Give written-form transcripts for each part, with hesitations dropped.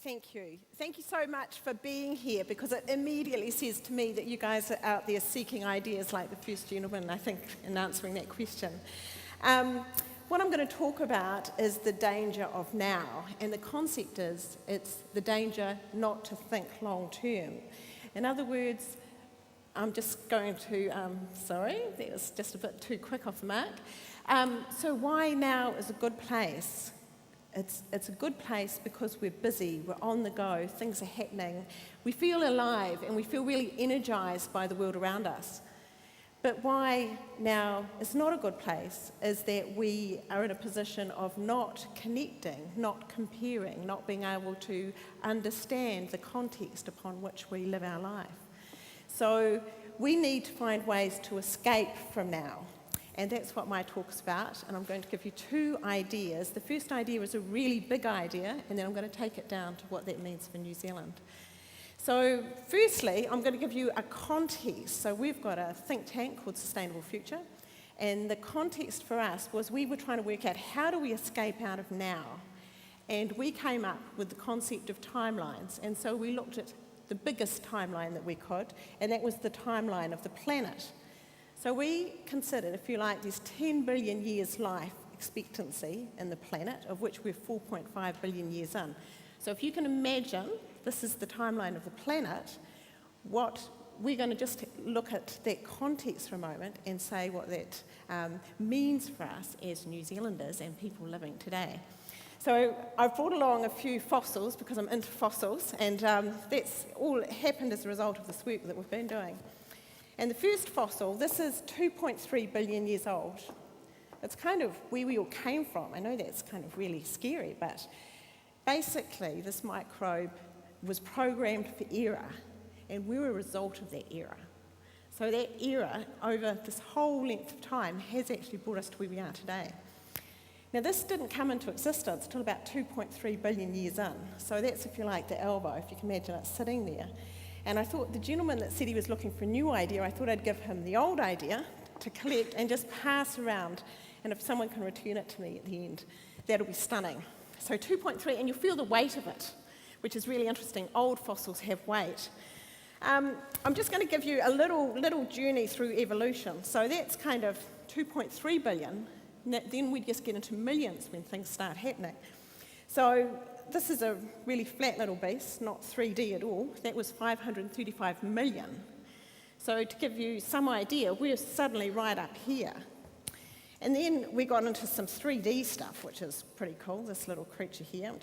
Thank you. Thank you so much for being here, because it immediately says to me that you guys are out there seeking ideas like the first gentleman, I think, in answering that question. What I'm going to talk about is the danger of now, and the concept is it's the danger not to think long term. In other words, I'm just going to, sorry, that was just a bit too quick off the mark. So why now is a good place? It's a good place because we're busy, we're on the go, things are happening, we feel alive and we feel really energized by the world around us. But why now is not a good place is that we are in a position of not connecting, not comparing, not being able to understand the context upon which we live our life. So we need to find ways to escape from now. And that's what my talk's about, and I'm going to give you two ideas. The first idea is a really big idea, and then I'm going to take it down to what that means for New Zealand. So firstly, I'm going to give you a context. So we've got a think tank called Sustainable Future, and the context for us was we were trying to work out how do we escape out of now. And we came up with the concept of timelines, and so we looked at the biggest timeline that we could, and that was the timeline of the planet. So we considered, if you like, there's 10 billion years life expectancy in the planet, of which we're 4.5 billion years in. So if you can imagine, this is the timeline of the planet, what we're going to just look at that context for a moment and say what that means for us as New Zealanders and people living today. So I've brought along a few fossils because I'm into fossils, and that's all happened as a result of this work that we've been doing. And the first fossil, this is 2.3 billion years old. It's kind of where we all came from. I know that's kind of really scary, but basically this microbe was programmed for era, and we're a result of that era. So that era, over this whole length of time, has actually brought us to where we are today. Now this didn't come into existence until about 2.3 billion years in. So that's, if you like, the elbow, if you can imagine it sitting there. And I thought the gentleman that said he was looking for a new idea, I thought I'd give him the old idea to collect and just pass around. And if someone can return it to me at the end, that'll be stunning. So 2.3, and you'll feel the weight of it, which is really interesting. Old fossils have weight. I'm just going to give you a little journey through evolution. So that's kind of 2.3 billion. Then we just get into millions when things start happening. So this is a really flat little beast, not 3D at all. That was 535 million. So to give you some idea, we're suddenly right up here. And then we got into some 3D stuff, which is pretty cool, this little creature here.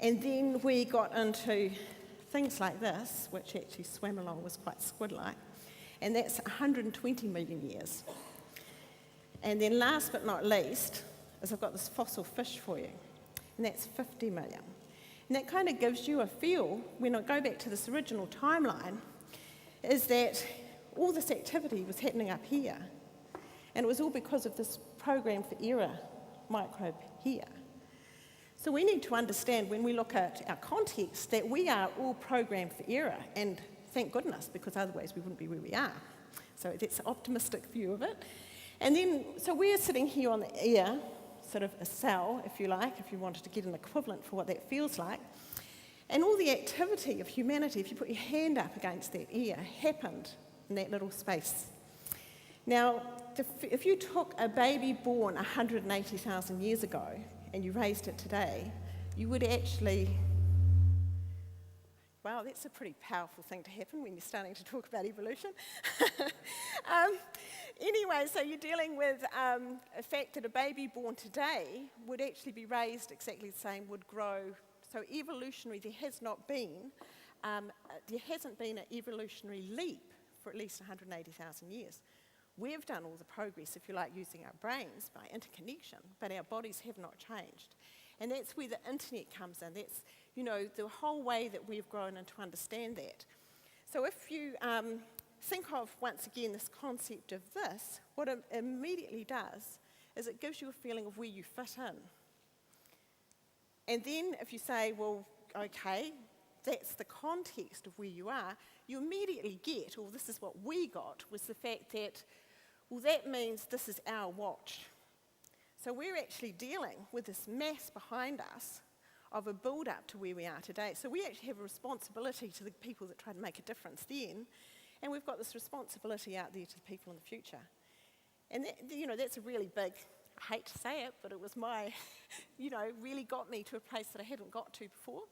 And then we got into things like this, which actually swam along, was quite squid-like. And that's 120 million years. And then last but not least, is I've got this fossil fish for you. And that's 50 million. And that kind of gives you a feel, when I go back to this original timeline, is that all this activity was happening up here. And it was all because of this program for era microbe here. So we need to understand, when we look at our context, that we are all programmed for era. And thank goodness, because otherwise we wouldn't be where we are. So that's an optimistic view of it. And then, so we're sitting here on the ear, sort of a cell, if you like, if you wanted to get an equivalent for what that feels like. And all the activity of humanity, if you put your hand up against that ear, happened in that little space. Now, if you took a baby born 180,000 years ago and you raised it today, you would actually... Wow, that's a pretty powerful thing to happen when you're starting to talk about evolution. Anyway, so you're dealing with a fact that a baby born today would actually be raised exactly the same, would grow. So evolutionary, there hasn't been an evolutionary leap for at least 180,000 years. We've done all the progress, if you like, using our brains by interconnection, but our bodies have not changed. And that's where the internet comes in. That's, the whole way that we've grown and to understand that. So if you think of, once again, this concept of this, what it immediately does is it gives you a feeling of where you fit in. And then if you say, well, okay, that's the context of where you are, you immediately get, or this is what we got, was the fact that, well, that means this is our watch. So we're actually dealing with this mass behind us of a build-up to where we are today. So we actually have a responsibility to the people that try to make a difference then, and we've got this responsibility out there to the people in the future. And that, that's a really big, I hate to say it, but it was my, really got me to a place that I hadn't got to before.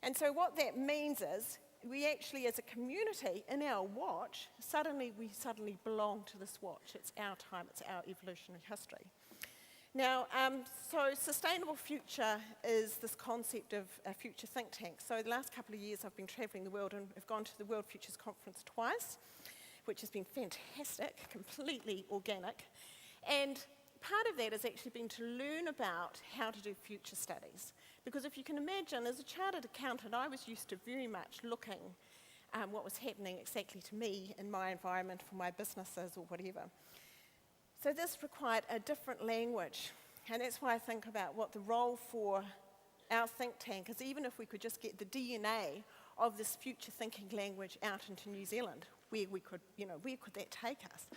And so what that means is we actually, as a community, in our watch, we suddenly belong to this watch. It's our time, it's our evolutionary history. Now, so sustainable future is this concept of a future think tank. So the last couple of years I've been travelling the world and I've gone to the World Futures Conference twice, which has been fantastic, completely organic. And part of that has actually been to learn about how to do future studies. Because if you can imagine, as a chartered accountant, I was used to very much looking what was happening exactly to me in my environment for my businesses or whatever. So this required a different language, and that's why I think about what the role for our think tank is. Even if we could just get the DNA of this future thinking language out into New Zealand, where could that take us?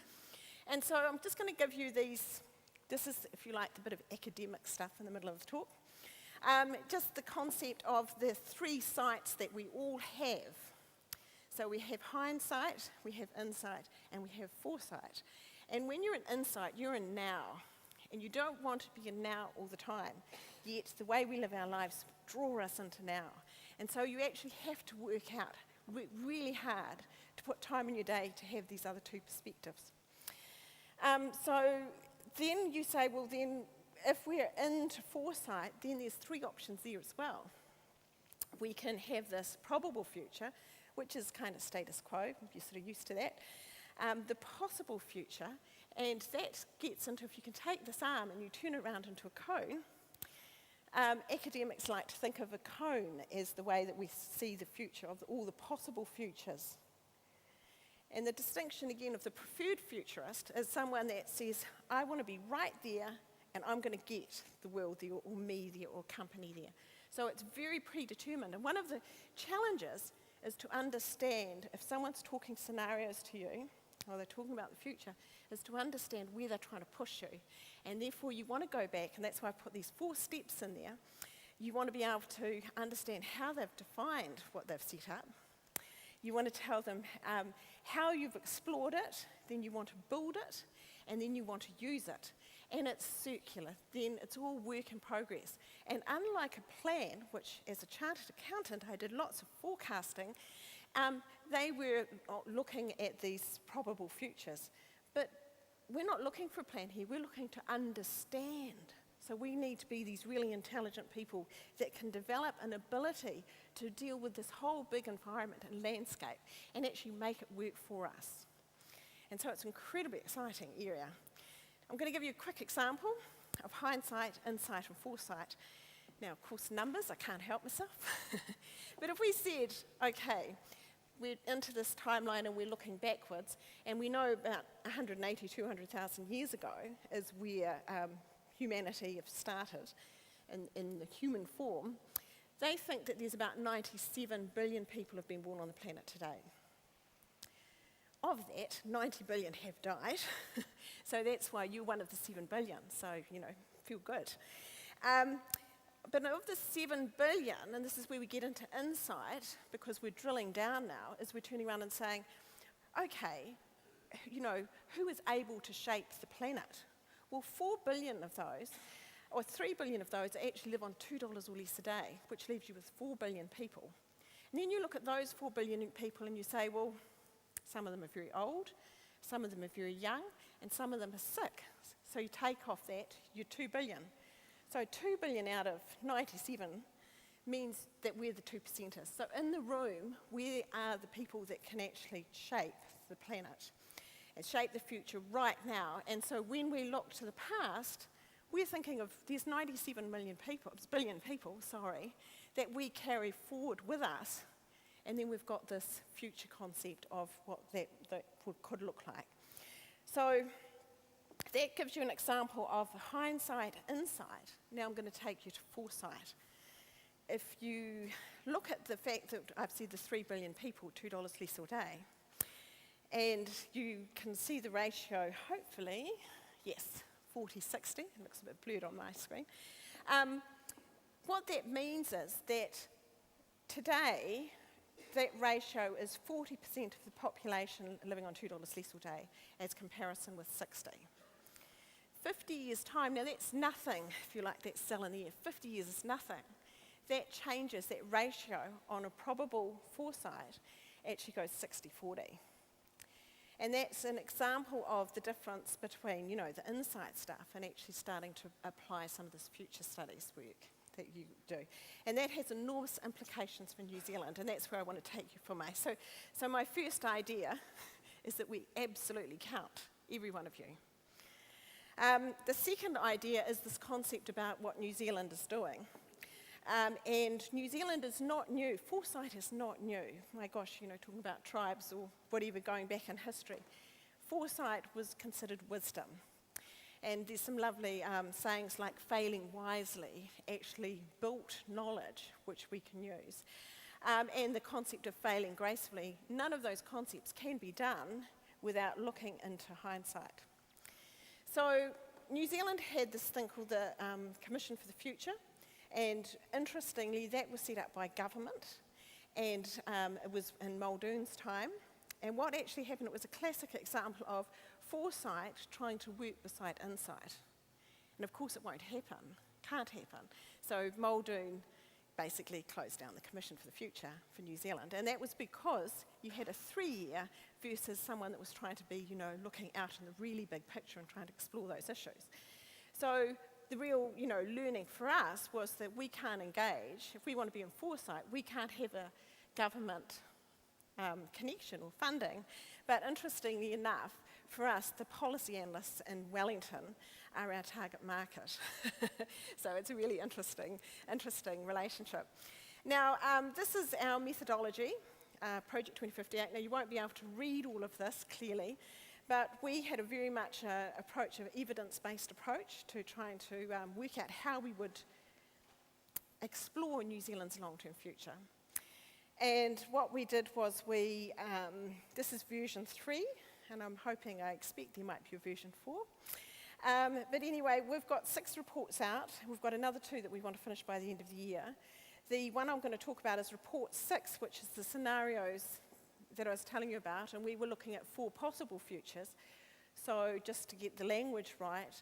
And so I'm just going to give you these, this is, if you like, the bit of academic stuff in the middle of the talk. Just the concept of the three sights that we all have. So we have hindsight, we have insight, and we have foresight. And when you're in insight, you're in now. And you don't want to be in now all the time. Yet the way we live our lives draw us into now. And so you actually have to work out really hard to put time in your day to have these other two perspectives. So then you say, well then, if we're into foresight, then there's three options there as well. We can have this probable future, which is kind of status quo, you're sort of used to that. The possible future, and that gets into, if you can take this arm and you turn it around into a cone, academics like to think of a cone as the way that we see the future of all the possible futures. And the distinction again of the preferred futurist is someone that says, I want to be right there and I'm going to get the world there or me there or company there. So it's very predetermined. And one of the challenges is to understand, if someone's talking scenarios to you, or they're talking about the future, is to understand where they're trying to push you. And therefore you want to go back, and that's why I put these 4 steps in there. You want to be able to understand how they've defined what they've set up. You want to tell them how you've explored it, then you want to build it, and then you want to use it. And it's circular, then it's all work in progress. And unlike a plan, which as a chartered accountant I did lots of forecasting, they were looking at these probable futures. But we're not looking for a plan here, we're looking to understand. So we need to be these really intelligent people that can develop an ability to deal with this whole big environment and landscape and actually make it work for us. And so it's an incredibly exciting area. I'm going to give you a quick example of hindsight, insight and foresight. Now, of course, numbers, I can't help myself. But if we said, okay, we're into this timeline and we're looking backwards, and we know about 180, 200,000 years ago is where humanity have started in the human form, they think that there's about 97 billion people have been born on the planet today. Of that, 90 billion have died. So that's why you're one of the 7 billion. So, feel good. But of the 7 billion, and this is where we get into insight, because we're drilling down now, is we're turning around and saying, okay, who is able to shape the planet? Well, 4 billion of those, or 3 billion of those, actually live on $2 or less a day, which leaves you with 4 billion people. And then you look at those 4 billion people and you say, well, some of them are very old, some of them are very young, and some of them are sick. So you take off that, you're 2 billion. So 2 billion out of 97 means that we're the 2%ers. So in the room, we are the people that can actually shape the planet. and shape the future right now. And so when we look to the past, we're thinking of there's 97 billion people, that we carry forward with us. And then we've got this future concept of what that could look like. So that gives you an example of hindsight, insight. Now I'm going to take you to foresight. If you look at the fact that I've said the 3 billion people, $2 less a day, and you can see the ratio, hopefully, yes, 40-60, it looks a bit blurred on my screen. What that means is that today, that ratio is 40% of the population living on $2 less a day, as comparison with 60. 50 years' time, now that's nothing, if you like, that's still in the air. 50 years is nothing. That changes, that ratio on a probable foresight actually goes 60-40. And that's an example of the difference between, the insight stuff and actually starting to apply some of this future studies work that you do. And that has enormous implications for New Zealand, and that's where I want to take you for So my first idea is that we absolutely count every one of you. The second idea is this concept about what New Zealand is doing. And New Zealand is not new. Foresight is not new. My gosh, talking about tribes or whatever going back in history. Foresight was considered wisdom. And there's some lovely sayings like failing wisely actually built knowledge which we can use. And the concept of failing gracefully, none of those concepts can be done without looking into hindsight. So New Zealand had this thing called the Commission for the Future. And interestingly, that was set up by government, and it was in Muldoon's time. And what actually happened, it was a classic example of foresight trying to work beside insight. And of course it won't happen, can't happen. So Muldoon basically closed down the Commission for the Future for New Zealand. And that was because you had a 3-year versus someone that was trying to be, looking out in the really big picture and trying to explore those issues. So the real, learning for us was that we can't engage. If we want to be in foresight, we can't have a government connection or funding. But interestingly enough, for us, the policy analysts in Wellington are our target market. So it's a really interesting relationship. Now, this is our methodology, Project 2058. Now, you won't be able to read all of this clearly, but we had a very much approach of evidence-based approach to trying to work out how we would explore New Zealand's long-term future. And what we did was this is version 3, and I expect there might be a version 4. But anyway, we've got 6 reports out. We've got another 2 that we want to finish by the end of the year. The one I'm going to talk about is report 6, which is the scenarios that I was telling you about, and we were looking at 4 possible futures. So just to get the language right,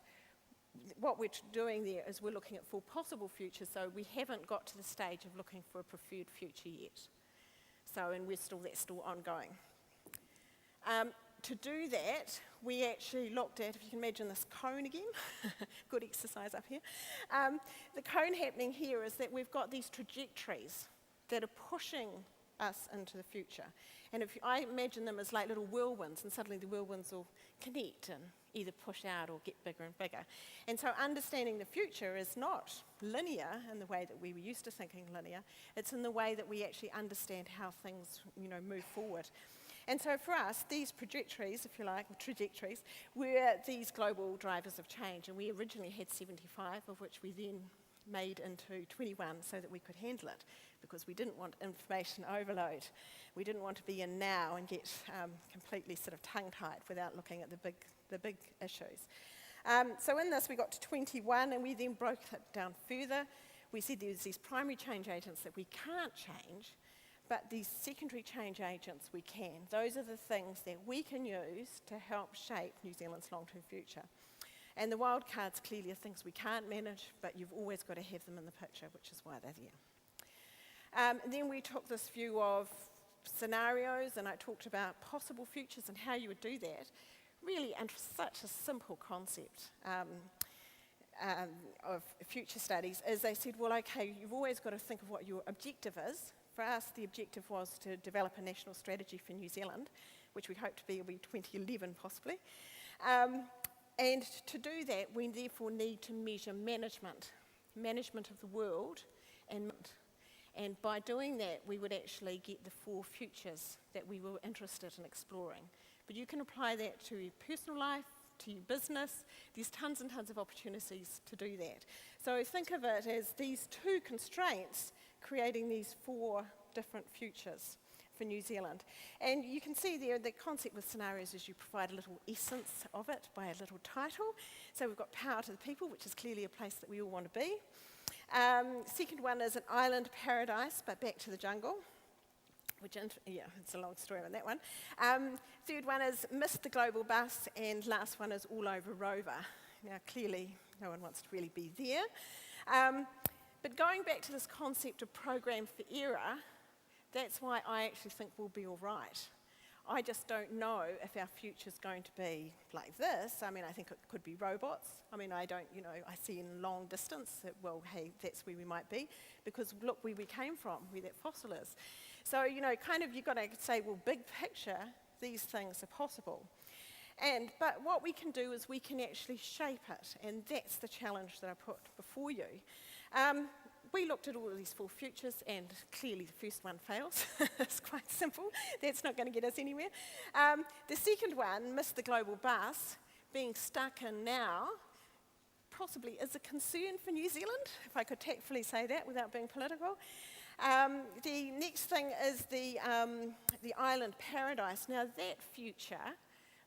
what we're doing there is we're looking at 4 possible futures, so we haven't got to the stage of looking for a preferred future yet. So, and that's still ongoing. To do that, we actually looked at, if you can imagine this cone again, good exercise up here. The cone happening here is that we've got these trajectories that are pushing us into the future. And if I imagine them as like little whirlwinds, and suddenly the whirlwinds will connect and either push out or get bigger and bigger. And so understanding the future is not linear in the way that we were used to thinking linear. It's in the way that we actually understand how things, move forward. And so for us, these trajectories, if you like, trajectories, were these global drivers of change. And we originally had 75, of which we then made into 21 so that we could handle it, because we didn't want information overload. We didn't want to be in now and get completely sort of tongue-tied without looking at the big issues. So in this we got to 21, and we then broke it down further. We said there's these primary change agents that we can't change, but these secondary change agents we can. Those are the things that we can use to help shape New Zealand's long-term future. And the wild cards clearly are things we can't manage, but you've always got to have them in the picture, which is why they're there. Then we took this view of scenarios, and I talked about possible futures and how you would do that. Really such a simple concept of future studies is they said, well, okay, you've always got to think of what your objective is. For us, the objective was to develop a national strategy for New Zealand. which we hope to be will be 2011 possibly. And to do that, we therefore need to measure management of the world, and by doing that, we would actually get the 4 futures that we were interested in exploring. But you can apply that to your personal life, to your business. There's tons and tons of opportunities to do that. So think of it as these 2 constraints creating these 4 different futures for New Zealand. And you can see there the concept with scenarios is you provide a little essence of it by a little title. So we've got power to the people, which is clearly a place that we all want to be. Second one is an island paradise, but back to the jungle. It's a long story on that one. Third one is miss the global bus, and last one is all over Rover. Now, clearly, no one wants to really be there. But going back to this concept of program for error, that's why I actually think we'll be all right. I just don't know if our future's going to be like this. I mean, I think it could be robots. I mean, I see in long distance that, well, hey, that's where we might be, because look where we came from, where that fossil is. So, kind of you've got to say, well, big picture, these things are possible. But what we can do is we can actually shape it, and that's the challenge that I put before you. We looked at all of these 4 futures, and clearly the first one fails. It's quite simple. That's not going to get us anywhere. The second one, miss the global bus, being stuck in now, possibly is a concern for New Zealand, if I could tactfully say that without being political. The next thing is the island paradise. Now, that future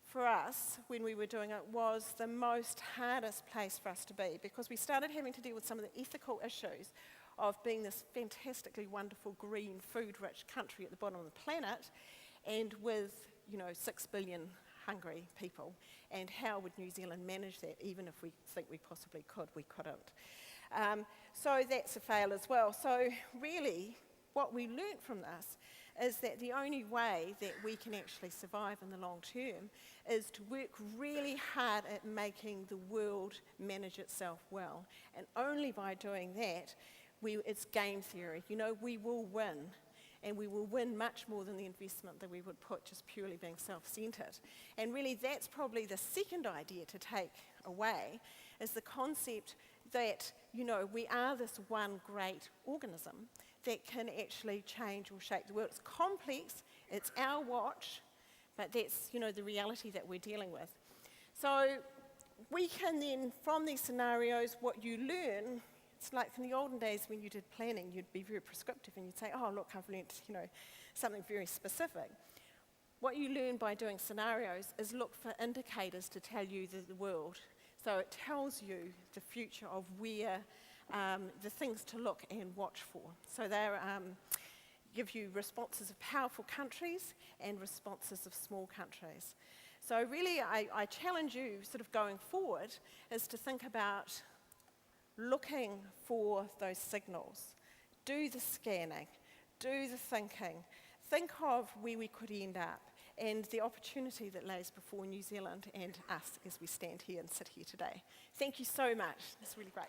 for us, when we were doing it, was the most hardest place for us to be, because we started having to deal with some of the ethical issues of being this fantastically wonderful green food-rich country at the bottom of the planet, and with 6 billion hungry people, and how would New Zealand manage that? Even if we think we possibly could, we couldn't. So that's a fail as well. So really, what we learnt from this is that the only way that we can actually survive in the long term is to work really hard at making the world manage itself well. And only by doing that, it's game theory. We will win. And we will win much more than the investment that we would put just purely being self-centred. And really, that's probably the second idea to take away, is the concept that, we are this one great organism that can actually change or shape the world. It's complex, it's our watch, but that's, the reality that we're dealing with. So we can then, from these scenarios, what you learn, it's like in the olden days when you did planning, you'd be very prescriptive and you'd say, oh, look, I've learnt, something very specific. What you learn by doing scenarios is look for indicators to tell you the world. So it tells you the future of where the things to look and watch for. So they give you responses of powerful countries and responses of small countries. So really, I challenge you, sort of going forward, is to think about looking for those signals. Do the scanning, do the thinking, think of where we could end up and the opportunity that lays before New Zealand and us as we stand here and sit here today. Thank you so much. It's really great.